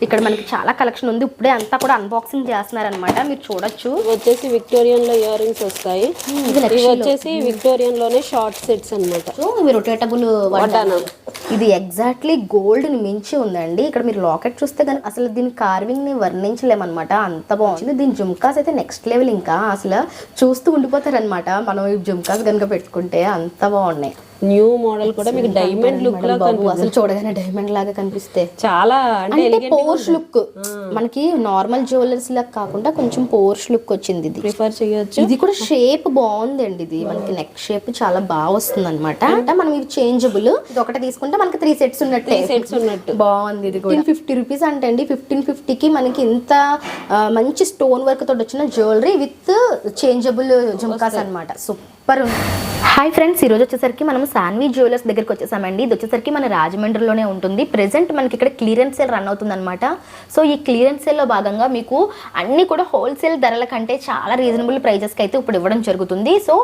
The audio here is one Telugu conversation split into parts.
ఇక్కడ మనకి చాలా కలెక్షన్ ఉంది. ఇప్పుడే అంతా కూడా అన్బాక్సింగ్ చేస్తున్నారనమాట, మీరు చూడొచ్చు. వచ్చేసి విక్టోరియన్ లో ఇయర్ రింగ్స్ వస్తాయి. ఇవి వచ్చేసి విక్టోరియన్ లోనే షార్ట్ సెట్స్ అన్నమాట. ఇవి రొటేటబుల్ వడ్డానం. ఇది ఎగ్జాక్ట్లీ గోల్డ్ ని మించి ఉందండి. ఇక్కడ మీరు లాకెట్ చూస్తే కానీ అసలు దీని కార్వింగ్ ని వర్ణించలేమన్నమాట, అంత బాగుంది. దీని జుమ్కాస్ అయితే నెక్స్ట్ లెవెల్, ఇంకా అసలు చూస్తూ ఉండిపోతారనమాట మనం ఈ జుమ్కాస్ కనుక పెట్టుకుంటే, అంత బాగున్నాయి. న్యూ మోడల్ కూడా మీకు డైమండ్ లుక్ లా అసలు చూడగానే డైమండ్ లాగా కనిపిస్తే చాలా అంటే పోర్ష్ లుక్, మనకి నార్మల్ జ్యువెలర్స్ లాగా కాకుండా కొంచెం పోర్ష్ లుక్ వచ్చింది. ఇది ప్రిఫర్ చేయొచ్చు. ఇది కూడా షేప్ బాగుందండి. ఇది మనకి నెక్ షేప్ చాలా బాగా వస్తుంది అనమాట. అంటే మనం ఇది చేంజబుల్, ఇది ఒకటి తీసుకుంటే మనకి 3 సెట్స్ ఉన్నట్టు బాగుంది. ఇది కూడా 50 రూపీస్ అంటే అండి. 1550కి మనకి ఇంత మంచి స్టోన్ వర్క్ తోటి వచ్చిన జ్యువెలరీ విత్ చేంజబుల్ జుమ్కాస్ అనమాట. సూపర్ ఉంది. హాయ్ ఫ్రెండ్స్, ఈరోజు వచ్చేసరికి మనం సాన్వి జ్యువెలర్స్ దగ్గరికి వచ్చేసామండి. ఇది వచ్చేసరికి మన రాజమండ్రిలోనే ఉంటుంది. ప్రెసెంట్ మనకి ఇక్కడ క్లియరెన్స్ సేల్ రన్ అవుతుంది అనమాట. సో ఈ క్లియరెన్స్ సేల్లో భాగంగా మీకు అన్ని కూడా హోల్సేల్ ధరల కంటే చాలా రీజనబుల్ ప్రైజెస్కి అయితే ఇప్పుడు ఇవ్వడం జరుగుతుంది. సో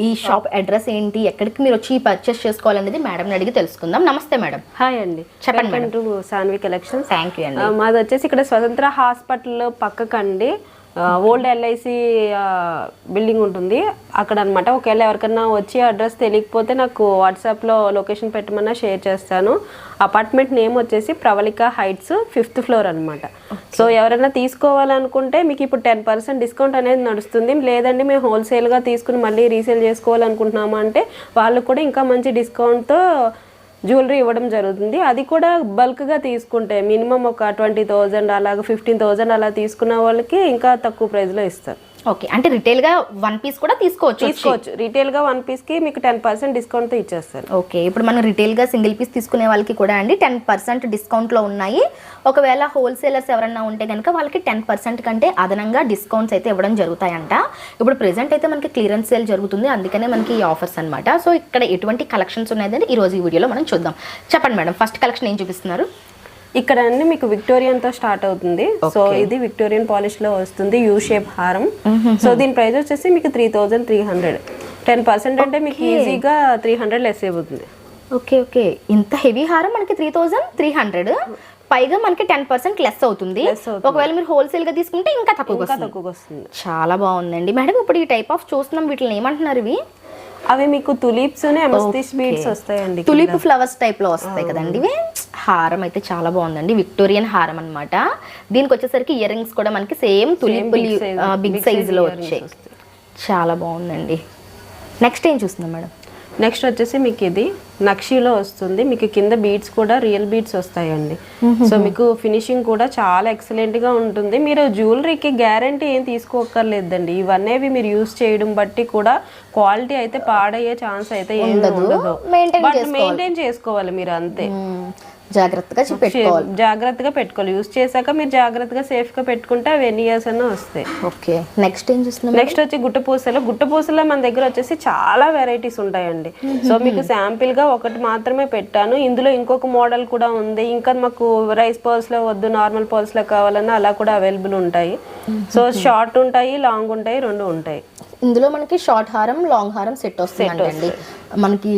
ఈ షాప్ అడ్రస్ ఏంటి, ఎక్కడికి మీరు వచ్చి పర్చేస్ చేసుకోవాలనేది మేడం అడిగి తెలుసుకుందాం. నమస్తే మేడం. హాయ్ అండి, చెప్పండి. సాన్వి కలెక్షన్. థ్యాంక్ యూ అండి. మాది వచ్చేసి ఇక్కడ స్వతంత్ర హాస్పిటల్ పక్కకండి, ఓల్డ్ ఎల్ఐసి బిల్డింగ్ ఉంటుంది అక్కడ అనమాట. ఒకవేళ ఎవరికన్నా వచ్చి అడ్రస్ తెలియకపోతే నాకు వాట్సాప్లో లొకేషన్ పెట్టమన్నా షేర్ చేస్తాను. అపార్ట్మెంట్ నేమ్ వచ్చేసి ప్రవళిక హైట్స్ 5th ఫ్లోర్ అనమాట. సో ఎవరైనా తీసుకోవాలనుకుంటే మీకు ఇప్పుడు 10% డిస్కౌంట్ అనేది నడుస్తుంది. లేదండి మేము హోల్సేల్గా తీసుకుని మళ్ళీ రీసేల్ చేసుకోవాలనుకుంటున్నాము అంటే వాళ్ళు కూడా ఇంకా మంచి డిస్కౌంట్తో జ్యువెలరీ ఇవ్వడం జరుగుతుంది. అది కూడా బల్క్గా తీసుకుంటే మినిమం ఒక 20,000 అలాగే 15,000 అలా తీసుకున్న వాళ్ళకి ఇంకా తక్కువ ప్రైస్లో ఇస్తారు. ఓకే, అంటే రిటైల్గా 1 పీస్ కూడా తీసుకోవచ్చు. రిటైల్గా 1 పీస్కి మీకు 10% డిస్కౌంట్తో ఇచ్చేస్తారు. ఓకే, ఇప్పుడు మనం రిటైల్గా సింగిల్ పీస్ తీసుకునే వాళ్ళకి కూడా అండి 10% డిస్కౌంట్లో ఉన్నాయి. ఒకవేళ హోల్సేలర్స్ ఎవరన్నా ఉంటే కనుక వాళ్ళకి 10% కంటే అదనంగా డిస్కౌంట్స్ అయితే ఇవ్వడం జరుగుతాయంట. ఇప్పుడు ప్రెసెంట్ అయితే మనకి క్లియరెన్స్ సేల్ జరుగుతుంది, అందుకనే మనకి ఈ ఆఫర్స్ అనమాట. సో ఇక్కడ ఎటువంటి కలెక్షన్స్ ఉన్నాయంటే ఈ రోజు ఈ వీడియోలో మనం చూద్దాం. చెప్పండి మేడం, ఫస్ట్ కలెక్షన్ ఏం చూపిస్తున్నారు? ఇక్కడ అన్ని మీకు విక్టోరియన్ తో స్టార్ట్ అవుతుంది. సో ఇది విక్టోరియన్ పాలిష్ లో వస్తుంది, యూ షేప్ హారం. సో దీని ప్రైస్ వచ్చేసి మీకు 3,300. 10% అంటే మీకు ఈజీగా 300 లెస్ అయిపోతుంది. ఓకే ఓకే, ఇంత హెవీ హారం మనకి 3,300, పైగా మనకి 10% లెస్ అవుతుంది. ఒకవేళ మీరు హోల్సేల్ గా తీసుకుంటే ఇంకా తక్కువ వస్తుంది. చాలా బాగుందండి మేడం. ఇప్పుడు ఈ టైప్ ఆఫ్ చూస్తున్నాం, వీటిని ఏమంటున్నారు? ఇవి అవి మీకు తులిప్స్ అమెథిస్ట్ బీడ్స్ వస్తాయండి. తులిప్ ఫ్లవర్స్ టైప్ లో వస్తాయి కదండి ఇవి. హారం అయితే చాలా బాగుందండి, విక్టోరియన్ హారం అన్నమాట. దీనికి వచ్చేసరికి ఇయర్ రింగ్స్ కూడా మనకి సేమ్ తులిప్ బిగ్ సైజ్ లో వచ్చాయి. చాలా బాగుందండి. నెక్స్ట్ ఏం చూస్తున్నాం మేడం? నెక్స్ట్ వచ్చేసి మీకు ఇది నక్షీలో వస్తుంది. మీకు కింద బీడ్స్ కూడా రియల్ బీడ్స్ వస్తాయండి. సో మీకు ఫినిషింగ్ కూడా చాలా ఎక్సలెంట్ గా ఉంటుంది. మీరు జ్యువెలరీకి గ్యారంటీ ఏం తీసుకోక్కర్లేదండి. ఇవన్నీ మీరు యూస్ చేయడం బట్టి కూడా క్వాలిటీ అయితే పాడయ్యే ఛాన్స్ అయితే ఏం ఉండదు. మెయింటైన్ చేసుకోవాలి మీరు అంతే. జాగ్రత్తగా పెట్టుకోవాలి. యూస్ చేశాక మీరు జాగ్రత్తగా సేఫ్ గా పెట్టుకుంటే అవి ఎన్ని ఇయర్స్ అన్నా వస్తాయి. ఓకే, నెక్స్ట్ ఏం చూస్తున్నాం? నెక్స్ట్ వచ్చి గుట్టపూసలో మన దగ్గర వచ్చేసి చాలా వెరైటీస్ ఉంటాయండి. సో మీకు శాంపిల్ గా ఒకటి మాత్రమే పెట్టాను. ఇందులో ఇంకొక మోడల్ కూడా ఉంది. ఇంకా మాకు రైస్ పర్ల్స్ లో వద్దు, నార్మల్ పర్ల్స్ లో కావాలన్నా అలా కూడా అవైలబుల్ ఉంటాయి. సో షార్ట్ ఉంటాయి, లాంగ్ ఉంటాయి, 2 ఉంటాయి. ఇందులో మనకి షార్ట్ హారం, లాంగ్ హారం సెట్ వస్తుంది. మనకి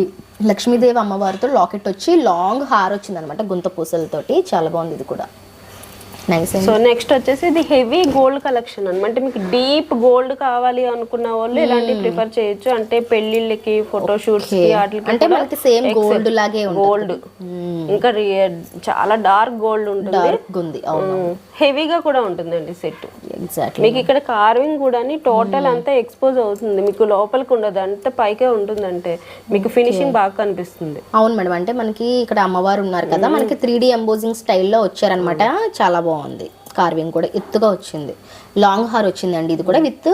లక్ష్మీదేవి అమ్మవారితో లాకెట్ వచ్చి లాంగ్ హార్ వచ్చింది అనమాట, గుంత పూసలతోటి. చాలా బాగుంది ఇది కూడా. సో నెక్స్ట్ వచ్చేసి ఇది హెవీ గోల్డ్ కలెక్షన్ అనమాట. మీకు డీప్ గోల్డ్ కావాలి అనుకున్న వాళ్ళు ఇలాంటి ప్రిఫర్ చేయొచ్చు. అంటే పెళ్లిళ్ళకి, ఫోటోషూట్స్ కి, అంటే మనకి సేమ్ గోల్డ్ లాగే గోల్డ్, ఇంకా చాలా డార్క్ గోల్డ్ ఉంటుంది. హెవీగా కూడా ఉంటుందండి సెట్. ఎగ్జాక్ట్లీ. మీకు ఇక్కడ కార్వింగ్ కూడా టోటల్ అంతా ఎక్స్పోజ్ అవుతుంది, మీకు లోపలికి ఉండదు, అంత పైకే ఉంటుందంటే మీకు ఫినిషింగ్ బాగా కనిపిస్తుంది. అవును మేడం, అంటే మనకి ఇక్కడ అమ్మవారు ఉన్నారు కదా, మనకి 3D ఎంబోజింగ్ స్టైల్లో వచ్చారనమాట. చాలా బాగుంది. కార్వింగ్ కూడా ఎత్తుగా వచ్చింది. లాంగ్ హార్ వచ్చిందండి. ఇది కూడా విత్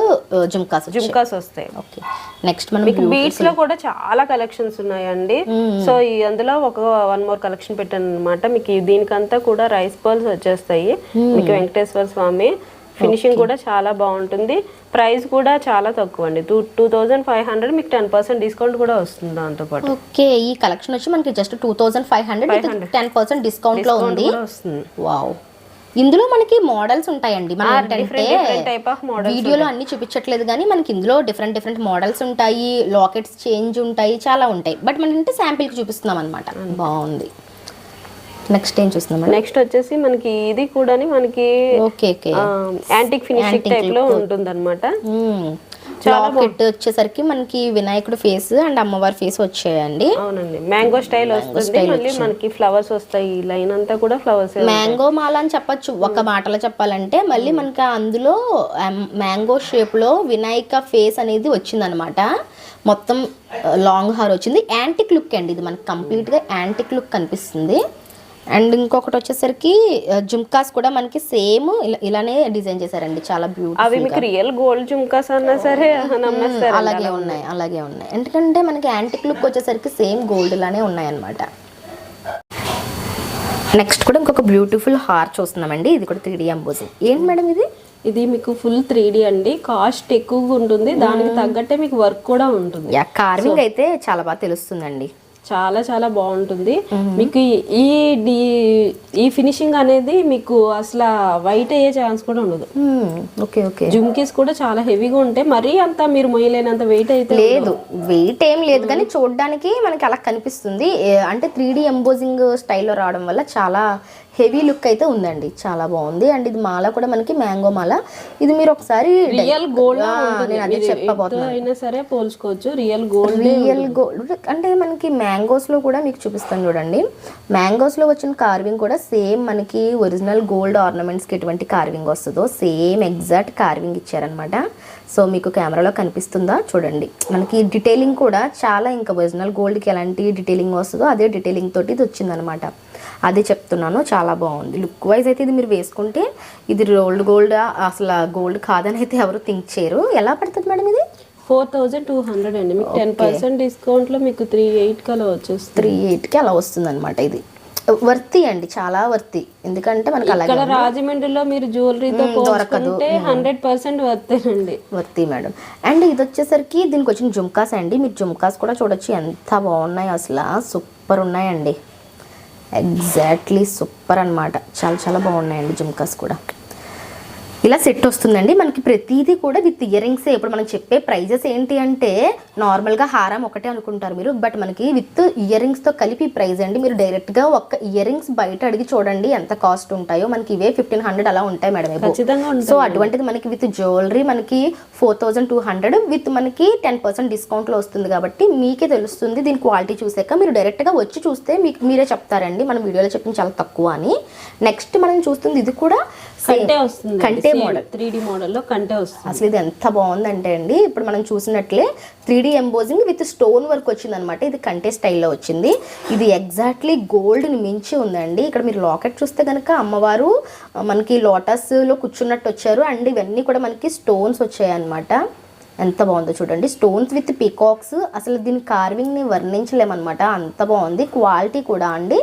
జుమ్కాస్ వస్తాయి. ఓకే, నెక్స్ట్ మనం బీడ్స్ లో కూడా చాలా కలెక్షన్స్ ఉన్నాయండి. సో అందులో ఒక 1 మోర్ కలెక్షన్ పెట్టాను అనమాట. మీకు దీనికంతా కూడా రైస్ పర్ల్స్ వచ్చేస్తాయి. మీకు వెంకటేశ్వర స్వామి ఫినిషింగ్ కూడా చాలా బాగుంటుంది. ప్రైస్ కూడా చాలా తక్కువ అండి, 2,500. మీకు 10% డిస్కౌంట్ కూడా వస్తుంది దాంతో పాటు. ఓకే, ఈ కలెక్షన్ వచ్చి మనకి జస్ట్ 2,500, 10% డిస్కౌంట్ లో ఉంది. వావ్. ఇందులో మనకి మోడల్స్ ఉంటాయండి. మనం ఏంటంటే వీడియోలో అన్ని చూపించట్లేదు కానీ మనకి ఇందులో డిఫరెంట్ మోడల్స్ ఉంటాయి, లాకెట్స్ చేంజ్ ఉంటాయి, చాలా ఉంటాయి. బట్ మనం అంటే శాంపిల్ కి చూపిస్తున్నాం అనమాట. బాగుంది. నెక్స్ట్ ఏం చూస్తున్నాం? నెక్స్ట్ వచ్చేసి మనకి ఇది కూడా మనకి okay okay antique finishing type లో ఉంటుంది అనమాట. లాకెట్ వచ్చేసరికి మనకి వినాయకుడు ఫేస్ అండ్ అమ్మవారి ఫేస్ వచ్చాయండి. అవునండి, మ్యాంగో స్టైల్ వస్తుంది. మళ్ళీ మనకి ఫ్లవర్స్ వస్తాయి, ఈ లైన్ అంతా కూడా ఫ్లవర్స్. మ్యాంగో మాల అని చెప్పొచ్చు ఒక మాటలో చెప్పాలంటే. మళ్ళీ మనకి అందులో మ్యాంగో షేప్ లో వినాయక ఫేస్ అనేది వచ్చిందనమాట. మొత్తం లాంగ్ హార్ వచ్చింది. యాంటిక్ లుక్ అండి ఇది, మనకి కంప్లీట్ గా యాంటిక్ లుక్ కనిపిస్తుంది. అండ్ ఇంకొకటి వచ్చేసరికి జుమ్కాస్ కూడా మనకి సేమ్ ఇలానే డిజైన్ చేశారండి, చాలా బ్యూటిఫుల్. అవి మీకు రియల్ గోల్డ్ జుమ్కాస్ అన్నా సరే నమ్మేస్తారు. అలాగే ఉన్నాయి. ఎందుకంటే మనకి యాంటిక్ లుక్ వచ్చేసరికి సేమ్ గోల్డ్ లానే ఉన్నాయి అన్నమాట. నెక్స్ట్ కూడా ఇంకొక బ్యూటిఫుల్ హార్ చూస్తున్నామండి. ఇది కూడా 3D ఎంబోజింగ్. ఏంటి మేడం ఇది? ఇది మీకు ఫుల్ 3D అండి. కాస్ట్ ఎక్కువగా ఉంటుంది, దానికి తగ్గట్టే మీకు వర్క్ కూడా ఉంటుంది. కార్వింగ్ అయితే చాలా బాగా తెలుస్తుందండి, చాలా చాలా బాగుంటుంది. మీకు ఈ ఫినిషింగ్ అనేది మీకు అసలు వైట్ అయ్యే ఛాన్స్ కూడా ఉండదు. Okay okay. జుమ్కీస్ కూడా చాలా హెవీగా ఉంటాయి, మరీ అంత మీరు మొయ్యలేనంత వెయిట్ అయితే లేదు. వెయిట్ ఏం లేదు కానీ చూడడానికి మనకి అలా కనిపిస్తుంది. అంటే 3D ఎంబోజింగ్ స్టైల్లో రావడం వల్ల చాలా హెవీ లుక్ అయితే ఉందండి, చాలా బాగుంది. అండ్ ఇది మాల కూడా మనకి మ్యాంగో మాల. ఇది మీరు ఒకసారి రియల్ గోల్డ్ నేను అదే చెప్పబోతున్నాను, అయినా సరే పోల్చుకోవచ్చు. రియల్ గోల్డ్ అంటే మనకి మ్యాంగోస్ లో కూడా మీకు చూపిస్తాను చూడండి. మ్యాంగోస్ లో వచ్చిన కార్వింగ్ కూడా సేమ్ మనకి ఒరిజినల్ గోల్డ్ ఆర్నమెంట్స్ కి ఎటువంటి కార్వింగ్ వస్తుందో సేమ్ ఎగ్జాక్ట్ కార్వింగ్ ఇచ్చారనమాట. సో మీకు కెమెరాలో కనిపిస్తుందా చూడండి. మనకి డీటెయిలింగ్ కూడా చాలా, ఇంకా ఒరిజినల్ గోల్డ్కి ఎలాంటి డీటెయిలింగ్ వస్తుందో అదే డీటెయిలింగ్ తోటి ఇది వచ్చిందనమాట. అది చెప్తున్నాను, చాలా బాగుంది. లుక్ వైజ్ అయితే ఇది మీరు వేసుకుంటే ఇది రోల్డ్ గోల్డ్, అసలు గోల్డ్ కాదని అయితే ఎవరు థింక్ చేయరు. ఎలా పడుతుంది మేడం ఇది? 4200 అండి. మీకు 10% డిస్కౌంట్ లో మీకు 38 అలా వచ్చేస్తుంది. 38కి అలా వస్తుంది అనమాట. ఇది వర్తి అండి, చాలా వర్తి. ఎందుకంటే మనకి ఇక్కడ రాజమండ్రిలో మీరు జ్యువెలరీతో దొరకకుంటే 100% వర్తేనండి. వర్తి మేడం. అండ్ ఇది వచ్చేసరికి దీనికి వచ్చిన జుమ్కాస్ అండి. మీరు జుమ్కాస్ కూడా చూడొచ్చు ఎంత బాగున్నాయి, అసలు సూపర్ ఉన్నాయండి. ఎగ్జాక్ట్లీ సూపర్ అనమాట. చాలా చాలా బాగున్నాయండి జుమ్కాస్ కూడా. ఇలా సెట్ వస్తుందండి మనకి. ప్రతిదీ కూడా విత్ ఇయర్ రింగ్సే. ఇప్పుడు మనం చెప్పే ప్రైజెస్ ఏంటి అంటే నార్మల్గా హారం ఒకటే అనుకుంటారు మీరు, బట్ మనకి విత్ ఇయర్ రింగ్స్తో కలిపి ప్రైజ్ అండి. మీరు డైరెక్ట్గా ఒక్క ఇయర్ రింగ్స్ బయట అడిగి చూడండి ఎంత కాస్ట్ ఉంటాయో. మనకి ఇవే 1500 అలా ఉంటాయి మేడం. సో అటువంటిది మనకి విత్ జ్యువెలరీ మనకి 4200 విత్ మనకి 10% డిస్కౌంట్లో వస్తుంది. కాబట్టి మీకే తెలుస్తుంది దీని క్వాలిటీ చూసాక. మీరు డైరెక్ట్గా వచ్చి చూస్తే మీకు మీరే చెప్తారండి మనం వీడియోలో చెప్పింది చాలా తక్కువ అని. నెక్స్ట్ మనం చూస్తుంది ఇది కూడా కంటే వస్తుంది, కంటే మోడల్ 3D మోడల్లో కంటే వస్తుంది. అసలు ఇది ఎంత బాగుందంటే అండి, ఇప్పుడు మనం చూసినట్లే 3D embossing with stone work వచ్చింది అనమాట. ఇది కంటే స్టైల్లో వచ్చింది. ఇది ఎగ్జాక్ట్లీ గోల్డ్ని మించి ఉందండి. ఇక్కడ మీరు లాకెట్ చూస్తే కనుక అమ్మవారు మనకి లోటస్లో కూర్చున్నట్టు వచ్చారు. అండ్ ఇవన్నీ కూడా మనకి స్టోన్స్ వచ్చాయి అనమాట. ఎంత బాగుందో చూడండి. Stones with peacocks. అసలు దీని కార్వింగ్ని వర్ణించలేమన్నమాట, అంత బాగుంది. క్వాలిటీ కూడా అండి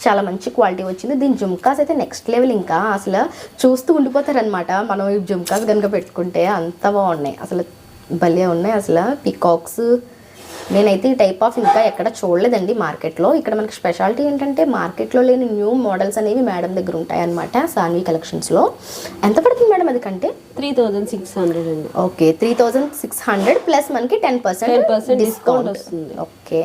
చాలా మంచి క్వాలిటీ వచ్చింది. దీని జుమ్కాస్ అయితే నెక్స్ట్ లెవెల్, ఇంకా అసలు చూస్తూ ఉండిపోతారనమాట మనం ఈ జుమ్కాస్ కనుక పెట్టుకుంటే. అంత బాగున్నాయి, అసలు భలే ఉన్నాయి అసలు పీకాక్స్. నేనైతే ఈ టైప్ ఆఫ్ ఇంకా ఎక్కడ చూడలేదండి మార్కెట్లో. ఇక్కడ మనకి స్పెషాలిటీ ఏంటంటే మార్కెట్లో లేని న్యూ మోడల్స్ అనేవి మేడం దగ్గర ఉంటాయన్నమాట సాన్వి కలెక్షన్స్లో. ఎంత పడుతుంది మేడం అది కంటే? 3600 అండి. ఓకే, 3600 ప్లస్ మనకి 10% డిస్కౌంట్ వస్తుంది. ఓకే,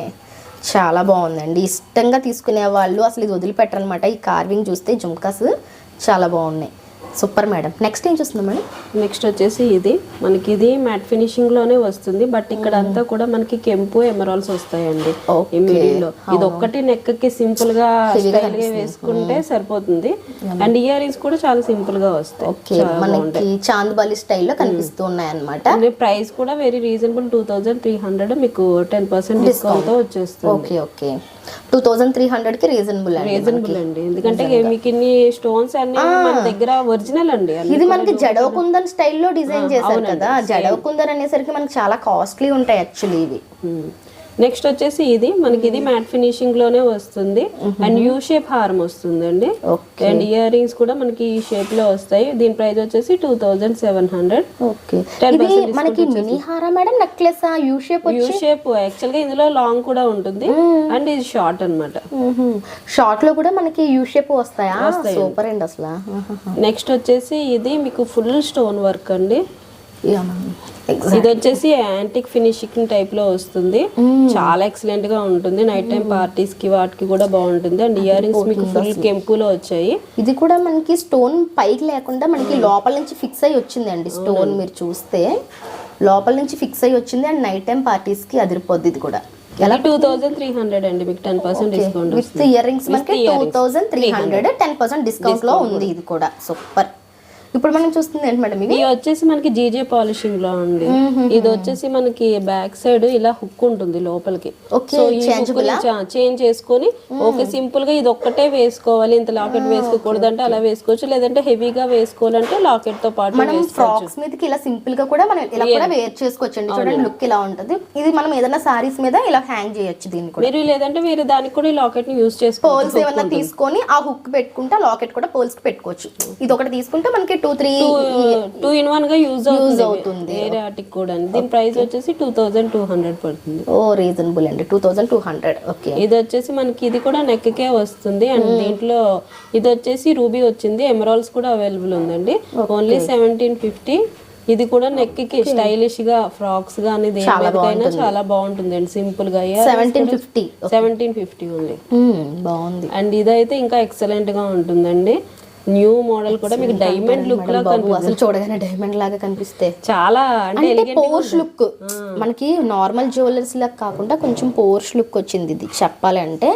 చాలా బాగుందండి. ఇష్టంగా తీసుకునే వాళ్ళు అసలు ఇది వదిలిపెట్టరనమాట. ఈ కార్వింగ్ చూస్తే జుమ్కాస్ చాలా బాగున్నాయి. Super madam. నెక్స్ట్ ఏం చూస్తున్నాం మేడం? నెక్స్ట్ వచ్చేసి ఇది మనకి ఇది మ్యాట్ ఫినిషింగ్ లోనే వస్తుంది, బట్ ఇక్కడ అంతా కూడా మనకి కెంపు ఎమరాల్స్ వస్తాయండి ఈ మిడిల్లో. ఇది ఒక్కటి నెక్ కి సింపుల్ గా స్టైల్ గా వేసుకుంటే సరిపోతుంది. అండ్ ఇయర్ రింగ్స్ కూడా చాలా సింపుల్ గా వస్తాయి. మనకి చాందబాలి స్టైల్లో కనిపిస్తూ ఉన్నాయి అన్నమాట. ప్రైస్ కూడా వెరీ రీజనబుల్, 2300 మీకు 10% డిస్కౌంట్ తో వచ్చేస్తుంది. ఓకే ఓకే, 2300 కి రీజనబుల్ అండి. ఎందుకంటే మీకు ఇన్ని స్టోన్స్ అన్ని మన దగ్గర ఒరిజినల్ అండి. ఇది మనకి జడవకుందన్ స్టైల్లో డిజైన్ చేశారు కదా. జడవకుందన్ అనేసరికి మనకి చాలా కాస్ట్లీ ఉంటాయి యాక్చువల్లీ ఇవి. నెక్స్ట్ వచ్చేసి ఇది మనకి ఇది మ్యాట్ ఫినిషింగ్ లోనే వస్తుంది. అండ్ యూ షేప్ హారం వస్తుంది అండి. అండ్ ఇయర్ రింగ్స్ కూడా మనకి ఈ షేప్ లో వస్తాయి. దీని ప్రైస్ వచ్చేసి 2700. ఓకే, మనకి మినీ హారా madam, necklace U shape. U shape actual గా ఇందులో లాంగ్ కూడా ఉంటుంది అండ్ ఇది షార్ట్ అన్నమాట. షార్ట్ లో కూడా మనకి యూ షేప్ వస్తాయా? సూపర్ అండి అసలు. నెక్స్ట్ వచ్చేసి ఇది మీకు ఫుల్ స్టోన్ వర్క్ అండి. ఇది వచ్చేసి యాంటిక్ ఫినిషింగ్ టైప్ లో వస్తుంది. చాలా ఎక్సలెంట్ గా ఉంటుంది. నైట్ టైం పార్టీస్ కి వాటికి కూడా బాగుంటుంది. అండ్ ఇయర్ రింగ్స్ మీకు ఫుల్ కెంపులో వచ్చాయి. ఇది కూడా మనకి స్టోన్ పైకి లేకుండా మనకి లోపల నుంచి ఫిక్స్ అయ్యి వచ్చిందండి. స్టోన్ మీరు చూస్తే లోపల నుంచి ఫిక్స్ అయ్యి వచ్చింది. అండ్ నైట్ టైం పార్టీస్ కి అదిరిపోద్ది. ఇది కూడా ఎలా 2300 అండి. మీకు 10% డిస్కౌంట్ విత్ ఇయర్ రింగ్స్ మనకి 2300 10% డిస్కౌంట్ లో ఉంది. ఇది కూడా సూపర్. ఇప్పుడు మనం చూస్తుంది ఏంటి మేడం? ఇది వచ్చేసి మనకి జీజే పాలిషింగ్ లో ఉంది. ఇది వచ్చేసి మనకి బ్యాక్ సైడ్ ఇలా హుక్ ఉంటుంది లోపలికి. సో ఈ చేంజ్ చేసుకొని ఓకే సింపుల్ గా ఇది ఒక్కటే వేసుకోవాలి, ఇంత లాకెట్ వేసుకోకూడదు అంటే అలా వేసుకోవచ్చు. లేదంటే హెవీగా వేసుకోవాలంటే లాకెట్ తో పాటు మనం ఫ్రాక్స్ మీదకి ఇలా సింపుల్ గా కూడా మనం ఇలా కూడా వేర్ చేసుకోవచ్చు అండి. చూడండి లుక్ ఇలా ఉంటుంది. ఇది మనం ఏదైనా సారీస్ మీద ఇలా హ్యాంగ్ చేయొచ్చు. దీన్ని కూడా మీరు లేదంటే వేరే దానికి కూడా ఈ లాకెట్ ని యూజ్ చేసుకోవచ్చు. పర్ల్స్ ఏమన్నా తీసుకొని ఆ హుక్ పెట్టుకుంటే ఆ లాకెట్ కూడా పర్ల్స్ కి పెట్టుకోవచ్చు. ఇది ఒకటి తీసుకుంటే మనకి 2 in 1 గా యూజ్ అవుతుంది. వేరే వాటికి కూడా. దీని ప్రైస్ వచ్చేసి 2200 పడుతుంది. ఓ రీజనబుల్ అండి. 2200. ఓకే. ఇది వచ్చేసి మనకి ఇది కూడా నెక్ కే వస్తుంది. అండ్ దీంట్లో ఇది వచ్చేసి రూబీ వచ్చింది. ఎమరాల్డ్స్ కూడా అవైలబుల్ ఉందండి. ఓన్లీ 1750. ఇది కూడా నెక్ కి స్టైలిష్ గా ఫ్రాక్స్ గానీ దేనికైనా చాలా బాగుంటుంది అండి. సింపుల్ గా 1750 ఉంది. బాగుంది. అండ్ ఇదైతే ఇంకా ఎక్సలెంట్ గా ఉంటుందండి. న్యూ మోడల్ కూడా మీకు డైమండ్ లుక్ లా అసలు చూడగానే డైమండ్ లాగా కనిపిస్తే చాలా అంటే పోర్ష్ లుక్. మనకి నార్మల్ జ్యువెలర్స్ లాగా కాకుండా కొంచెం పోర్ష్ లుక్ వచ్చింది. ఇది చెప్పాలంటే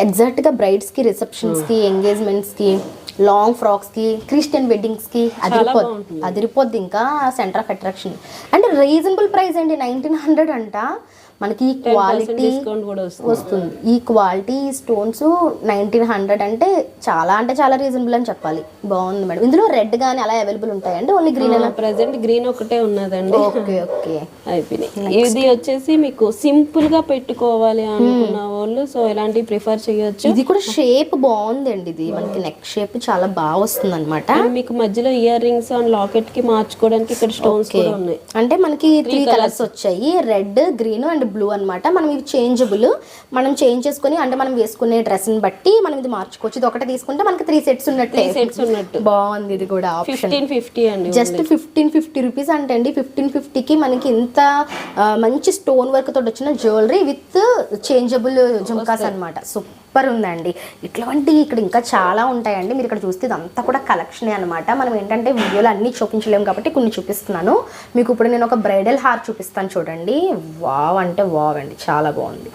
ఎగ్జాక్ట్ గా బ్రైడ్స్ కి, రిసెప్షన్స్ కి, ఎంగేజ్మెంట్స్ కి, లాంగ్ ఫ్రాక్స్ కి, క్రిస్టియన్ వెడ్డింగ్స్ కి అదిరిపోద్ది. ఇంకా సెంటర్ ఆఫ్ అట్రాక్షన్. అంటే రీజనబుల్ ప్రైస్ అండి. 1900 అంట. మనకి ఈ క్వాలిటీ వస్తుంది. ఈ క్వాలిటీ స్టోన్స్ 1900 అంటే చాలా రీజనబుల్ అని చెప్పాలి. బాగుంది మేడం. ఇందులో రెడ్ గానీ అలా అవైలబుల్ ఉంటాయండి? ఓన్లీ గ్రీన్ అలా? ప్రెసెంట్ గ్రీన్ ఒకటే ఉన్నదండి. ఓకే ఓకే అయిపోయినాయి. ఇది వచ్చేసి మీకు సింపుల్ గా పెట్టుకోవాలి అనుకున్న వాళ్ళు సో ఇలాంటివి ప్రిఫర్ చేయొచ్చు. ఇది కూడా షేప్ బాగుందండి. ఇది మనకి నెక్ షేప్ చాలా బాగా వస్తుంది అనమాట. మీకు మధ్యలో ఇయర్ రింగ్స్ అండ్ లాకెట్ కి మార్చుకోవడానికి ఇక్కడ స్టోన్స్ కూడా ఉన్నాయి. అంటే మనకి 3 కలర్స్ వచ్చాయి. రెడ్, గ్రీన్ అండ్ బ్లూ అన్నమాట. మనం ఇది చేంజబుల్. మనం చేంజ్ చేసుకుని అంటే మనం వేసుకునే డ్రెస్ ని బట్టి మనం ఇది మార్చుకోవచ్చు. ఇది ఒకటి తీసుకుంటే మనకి 3 సెట్స్ ఉన్నట్టు బాగుంది. ఇది కూడా 1550 అండి. జస్ట్ 1550 రూపీస్ అంటే అండి. 1550కి మనకి ఇంత మంచి స్టోన్ వర్క్ తోటి వచ్చిన జ్యువెలరీ విత్ చేంజబుల్ జుమ్కాస్ అన్నమాట. సూపర్ ఉందండి. ఇట్లాంటి ఇక్కడ ఇంకా చాలా ఉంటాయండి. మీరు ఇక్కడ చూస్తే ఇదంతా కూడా కలెక్షనే అనమాట. మనం ఏంటంటే వీడియోలో అన్ని చూపించలేము కాబట్టి కొన్ని చూపిస్తున్నాను మీకు. ఇప్పుడు నేను ఒక బ్రైడల్ హార్ చూపిస్తాను చూడండి. వావ్ అంటే వావ్ అండి. చాలా బాగుంది.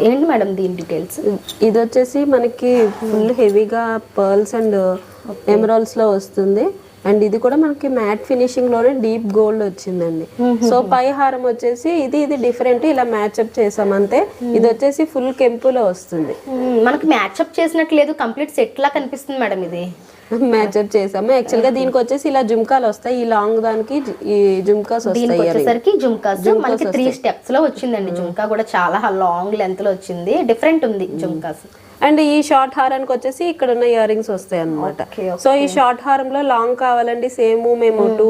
ఏంటి మేడం దీని డీటెయిల్స్? ఇది వచ్చేసి మనకి ఫుల్ హెవీగా పర్ల్స్ అండ్ ఎమరాల్డ్స్ లో వస్తుంది. అండ్ ఇది కూడా మనకి మ్యాట్ ఫినిషింగ్ లోనే డీప్ గోల్డ్ వచ్చిందండి. సో పై హారం వచ్చేసి ఇది డిఫరెంట్ ఇలా మ్యాచ్అప్ చేసాం అంతే. ఇది వచ్చేసి ఫుల్ కెంపులో వస్తుంది. మనకి మ్యాచ్అప్ చేసినట్టు లేదు, కంప్లీట్ సెట్ లా కనిపిస్తుంది మేడం. ఇది మ్యాచ్అప్ చేసాము. యాక్చువల్ గా దీనికి వచ్చేసి ఇలా జుమ్కాలు వస్తాయి. ఈ లాంగ్ దానికి ఈ జుమ్కాస్ వస్తాయి. వచ్చేసరికి జుమ్కాస్ మనకి 3 స్టెప్స్ లో వచ్చిందండి. జుమ్కా కూడా చాలా లాంగ్ లెంత్ లో వచ్చింది. డిఫరెంట్ ఉంది జుమ్కాస్. అండ్ ఈ షార్ట్ హారానికి వచ్చేసి ఇక్కడ ఉన్న ఇయర్ రింగ్స్ వస్తాయి అన్నమాట. సో ఈ షార్ట్ హారంలో లాంగ్ కావాలండి సేమ్ మేము 2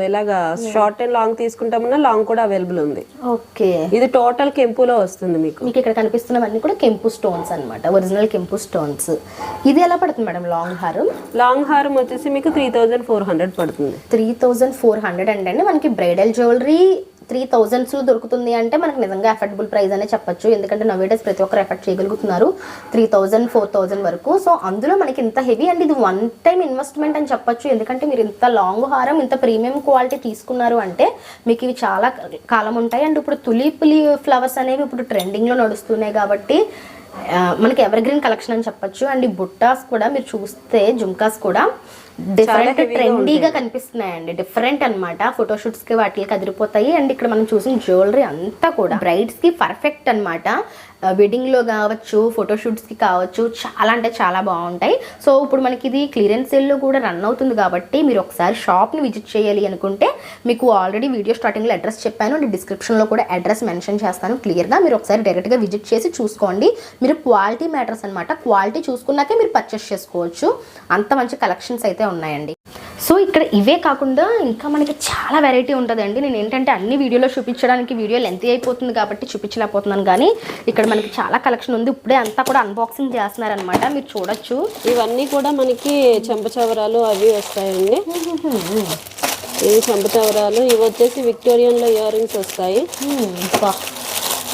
ఇలాగా షార్ట్ అండ్ లాంగ్ తీసుకుంటామన్నా లాంగ్ కూడా అవైలబుల్ ఉంది. ఓకే. ఇది టోటల్ కెంపులో వస్తుంది. మీకు ఇక్కడ కనిపిస్తున్నవన్నీ కూడా కెంపు స్టోన్స్ అన్నమాట. ఒరిజినల్ కెంపు స్టోన్స్. ఇది ఎలా పడుతుంది మేడం లాంగ్ హారం? లాంగ్ హారం వచ్చేసి మీకు 3400 పడుతుంది. 3400 అంటే మనకి బ్రైడల్ జ్యువెలరీ 3000 దొరుకుతుంది అంటే మనకు నిజంగా అఫోర్డబుల్ ప్రైస్ అనే చెప్పొచ్చు. ఎందుకంటే నవేడేస్ ప్రతి ఒక్కరు ఎఫర్ట్ చేయగలుగుతున్నారు 3000 4000 వరకు. సో అందులో మనకి ఇంత హెవీ అండ్ ఇది 1 టైం ఇన్వెస్ట్మెంట్ అని చెప్పొచ్చు. ఎందుకంటే మీరు ఇంత లాంగ్ హారం ఇంత ప్రీమియం క్వాలిటీ తీసుకున్నారు అంటే మీకు ఇవి చాలా కాలం ఉంటాయి. అండ్ ఇప్పుడు తులిప్ ఫ్లవర్స్ అనేవి ఇప్పుడు ట్రెండింగ్లో నడుస్తున్నాయి కాబట్టి మనకి ఎవర్ గ్రీన్ కలెక్షన్ అని చెప్పొచ్చు. అండ్ ఈ బుట్టాస్ కూడా మీరు చూస్తే జుమ్కాస్ కూడా డిఫరెంట్ ట్రెండీగా కనిపిస్తున్నాయండి. డిఫరెంట్ అనమాట. ఫోటోషూట్స్ కి వాటికి అదిరిపోతాయి. అండ్ ఇక్కడ మనం చూసిన జ్యువెలరీ అంతా కూడా బ్రైడ్స్ కి పర్ఫెక్ట్ అనమాట. వెడ్డింగ్ లో కావచ్చు, ఫోటోషూట్స్ కి కావచ్చు, చాలా అంటే చాలా బాగుంటాయి. సో ఇప్పుడు మనకి ఇది క్లియరెన్స్ సేల్ లో కూడా రన్ అవుతుంది కాబట్టి మీరు ఒకసారి షాప్ ని విజిట్ చేయాలి అనుకుంటే మీకు ఆల్రెడీ వీడియో స్టార్టింగ్ లో అడ్రస్ చెప్పాను. అండ్ డిస్క్రిప్షన్ లో కూడా అడ్రస్ మెన్షన్ చేస్తాను క్లియర్ గా. మీరు ఒకసారి డైరెక్ట్ గా విజిట్ చేసి చూసుకోండి. మీరు క్వాలిటీ మ్యాటర్స్ అనమాట. క్వాలిటీ చూసుకున్నాకే మీరు పర్చేస్ చేసుకోవచ్చు. అంత మంచి కలెక్షన్స్ అయితే ఉన్నాయండి. సో ఇక్కడ ఇవే కాకుండా ఇంకా మనకి చాలా వెరైటీ ఉంటుందండి. నేను ఏంటంటే అన్ని వీడియోలో చూపించడానికి వీడియో లెంత్ అయిపోతుంది కాబట్టి చూపించలేకపోతున్నాను. కానీ ఇక్కడ మనకి చాలా కలెక్షన్ ఉంది. ఇప్పుడే అంతా కూడా అన్బాక్సింగ్ చేస్తున్నారనమాట. మీరు చూడొచ్చు. ఇవన్నీ కూడా మనకి చెంపచవరాలు అవి వస్తాయండి. ఇవి చంపతవరాలు. ఇవి వచ్చేసి విక్టోరియన్లో ఇయర్ రింగ్స్ వస్తాయి.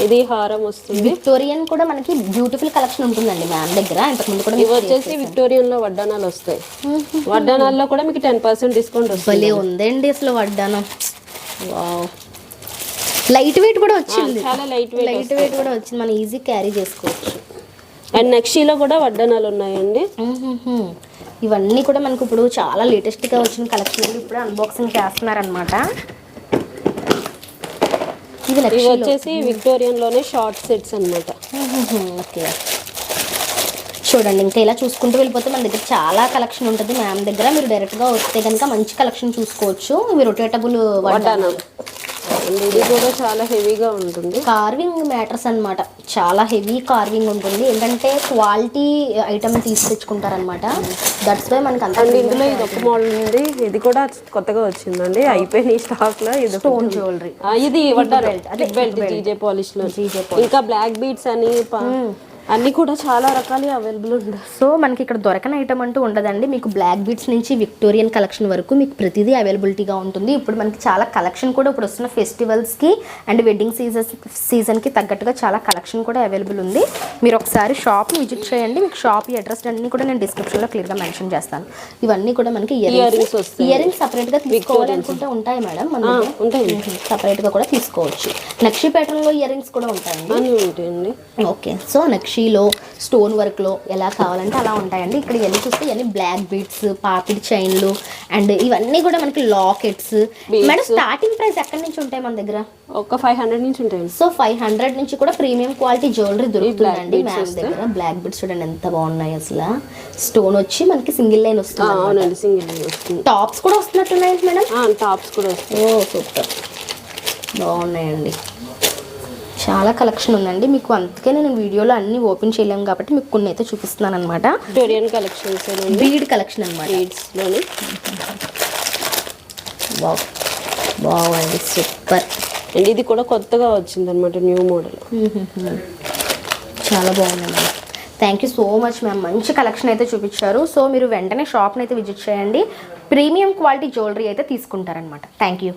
ఇది హారం వస్తుంది. విక్టోరియన్ కూడా మనకి బ్యూటిఫుల్ కలెక్షన్ ఉంటుందండి మ్యామ్ దగ్గర. ఇంతకుముందు కూడా ఇవి వచ్చేసి విక్టోరియన్లో వడ్డానాలు వస్తాయి. వడ్డానాల్లో కూడా మీకు 10% డిస్కౌంట్ వస్తుంది. భలే ఉందండి అసలు వడ్డానం. లైట్ వెయిట్ కూడా వచ్చింది. చాలా లైట్ వెయిట్ కూడా వచ్చింది. మనం ఈజీ క్యారీ చేసుకోవచ్చు. అండ్ నక్షీలో కూడా వడ్డానాలు ఉన్నాయండి. ఇవన్నీ కూడా మనకు ఇప్పుడు చాలా లేటెస్ట్గా వచ్చిన కలెక్షన్ ఇప్పుడు అన్బాక్సింగ్ చేస్తున్నారనమాట. ఇవి వచ్చేసి విక్టోరియన్లోనే షార్ట్ సెట్స్ అన్నమాట. ఓకే, చూడండి ఇంకా ఇలా చూసుకుంటూ వెళ్ళిపోతే మన దగ్గర చాలా కలెక్షన్ ఉంటుంది మ్యామ్ దగ్గర. మీరు డైరెక్ట్గా వస్తే కనుక మంచి కలెక్షన్ చూసుకోవచ్చు. ఇవి రొటేటబుల్ వడ్డానాలు. ఇది కూడా చాలా హెవీగా ఉంటుంది. కార్వింగ్ మ్యాటర్స్ అన్నమాట. చాలా హెవీ కార్వింగ్ ఉంటుంది. ఏంటంటే క్వాలిటీ ఐటమ్ తీసుకొచ్చుకుంటారనమాట. దట్స్ వై మనకి అంత. ఇందులో ఇది ఒక మోడల్ ఉంది. ఇది కూడా కొత్తగా వచ్చిందండి. అయిపోయినాయి స్టాక్ లో. ఇది స్టోన్ జ్యువెలరీ. ఇది బెల్ట్ జీజే పాలిష్ లో. ఇంకా బ్లాక్ బీడ్స్ అని అన్నీ కూడా చాలా రకాలు అవైలబుల్ ఉంటాయి. సో మనకి ఇక్కడ దొరకని ఐటమ్ అంటూ ఉండదండి. మీకు బ్లాక్ బీడ్స్ నుంచి విక్టోరియన్ కలెక్షన్ వరకు మీకు ప్రతిదీ అవైలబిలిటీగా ఉంటుంది. ఇప్పుడు మనకి చాలా కలెక్షన్ కూడా ఇప్పుడు వస్తున్న ఫెస్టివల్స్కి అండ్ వెడ్డింగ్ సీజన్కి తగ్గట్టుగా చాలా కలెక్షన్ కూడా అవైలబుల్ ఉంది. మీరు ఒకసారి షాప్ని విజిట్ చేయండి. మీకు షాప్ అడ్రస్ అన్నీ కూడా నేను డిస్క్రిప్షన్లో క్లియర్గా మెన్షన్ చేస్తాను. ఇవన్నీ కూడా మనకి ఇయర్ రింగ్స్ సపరేట్గా తీసుకోవాలనుకుంటే ఉంటాయి మేడం. మన ఉంటాయి, సపరేట్గా కూడా తీసుకోవచ్చు. నక్షి ప్యాటర్న్లో ఇయర్ రింగ్స్ కూడా ఉంటాయండి. ఓకే, సో నక్షిలో స్టోన్ వర్క్లో ఎలా కావాలంటే అలా ఉంటాయండి. ఇక్కడ ఇవన్నీ చూస్తే ఇవన్నీ బ్లాక్ బీడ్స్, పాపిడి చైన్లు అండ్ ఇవన్నీ కూడా మనకి లాకెట్స్. మేడం స్టార్టింగ్ ప్రైస్ ఎక్కడి నుంచి ఉంటాయి మన దగ్గర? ఒక 500 నుంచి ఉంటాయి. సో 500 నుంచి కూడా ప్రీమియం క్వాలిటీ జ్యువెలరీ దొరుకుతుందండి మ్యామ్ దగ్గర. బ్లాక్ బీడ్స్ చూడండి ఎంత బాగున్నాయి అసలు. స్టోన్ వచ్చి మనకి సింగిల్ లైన్ వస్తుంది. అవునండి, సింగిల్ లైన్ వస్తుంది. టాప్స్ కూడా వస్తున్నట్టున్నాయి మేడం. టాప్స్ కూడా వస్తాయి. ఓ సూపర్, బాగున్నాయండి. చాలా కలెక్షన్ ఉందండి మీకు. అందుకే నేను వీడియోలో అన్ని ఓపెన్ చేయలేము కాబట్టి మీకు కొన్ని అయితే చూపిస్తున్నాను అనమాట. విక్టోరియన్ కలెక్షన్స్, బీడ్ కలెక్షన్ అనమాట. బీడ్స్లోని బాగుంది, సూపర్. అండ్ ఇది కూడా కొత్తగా వచ్చింది అనమాట, న్యూ మోడల్. చాలా బాగుందండి. Thank you so much ma'am. మంచి కలెక్షన్ అయితే చూపించారు. సో మీరు వెంటనే షాప్ని అయితే విజిట్ చేయండి. ప్రీమియం క్వాలిటీ జ్యువెలరీ అయితే తీసుకుంటారనమాట. Thank you.